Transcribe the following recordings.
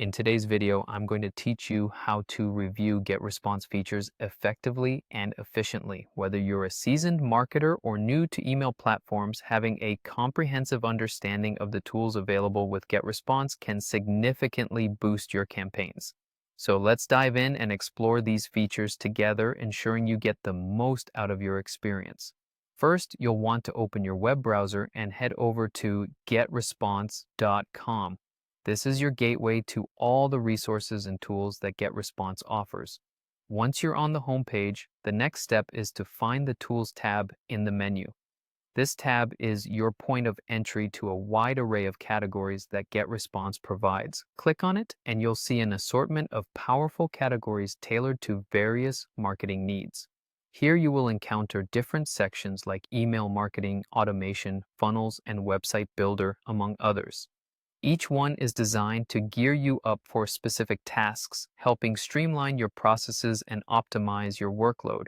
In today's video, I'm going to teach you how to review Getresponse features effectively and efficiently. Whether you're a seasoned marketer or new to email platforms, having a comprehensive understanding of the tools available with Getresponse can significantly boost your campaigns. So let's dive in and explore these features together, ensuring you get the most out of your experience. First, you'll want to open your web browser and head over to getresponse.com. This is your gateway to all the resources and tools that Getresponse offers. Once you're on the home page, the next step is to find the Tools tab in the menu. This tab is your point of entry to a wide array of categories that Getresponse provides. Click on it and you'll see an assortment of powerful categories tailored to various marketing needs. Here you will encounter different sections like email marketing, automation, funnels, and website builder, among others. Each one is designed to gear you up for specific tasks, helping streamline your processes and optimize your workload.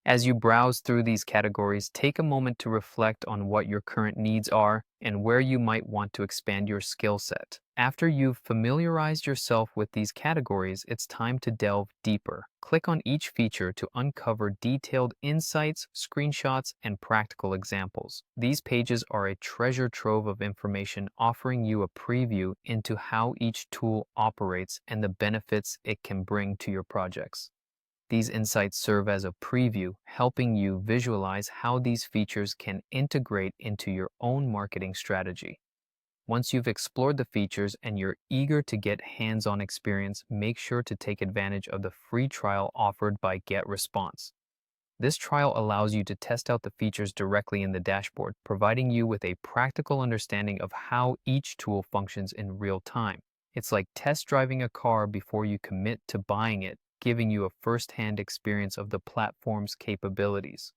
As you browse through these categories, take a moment to reflect on what your current needs are and where you might want to expand your skill set. After you've familiarized yourself with these categories, it's time to delve deeper. Click on each feature to uncover detailed insights, screenshots, and practical examples. These pages are a treasure trove of information, offering you a preview into how each tool operates and the benefits it can bring to your projects. These insights serve as a preview, helping you visualize how these features can integrate into your own marketing strategy. Once you've explored the features and you're eager to get hands-on experience, make sure to take advantage of the free trial offered by Getresponse. This trial allows you to test out the features directly in the dashboard, providing you with a practical understanding of how each tool functions in real time. It's like test driving a car before you commit to buying it, giving you a first-hand experience of the platform's capabilities.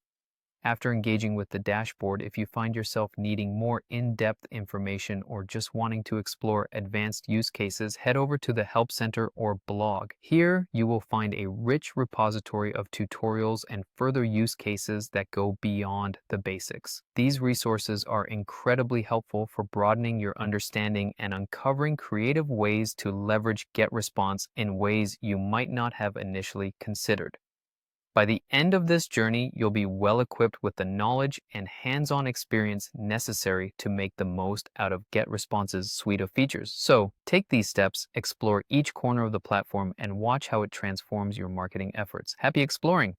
After engaging with the dashboard, if you find yourself needing more in-depth information or just wanting to explore advanced use cases, head over to the Help Center or blog. Here, you will find a rich repository of tutorials and further use cases that go beyond the basics. These resources are incredibly helpful for broadening your understanding and uncovering creative ways to leverage Getresponse in ways you might not have initially considered. By the end of this journey, you'll be well equipped with the knowledge and hands-on experience necessary to make the most out of Getresponse's suite of features. So, take these steps, explore each corner of the platform, and watch how it transforms your marketing efforts. Happy exploring!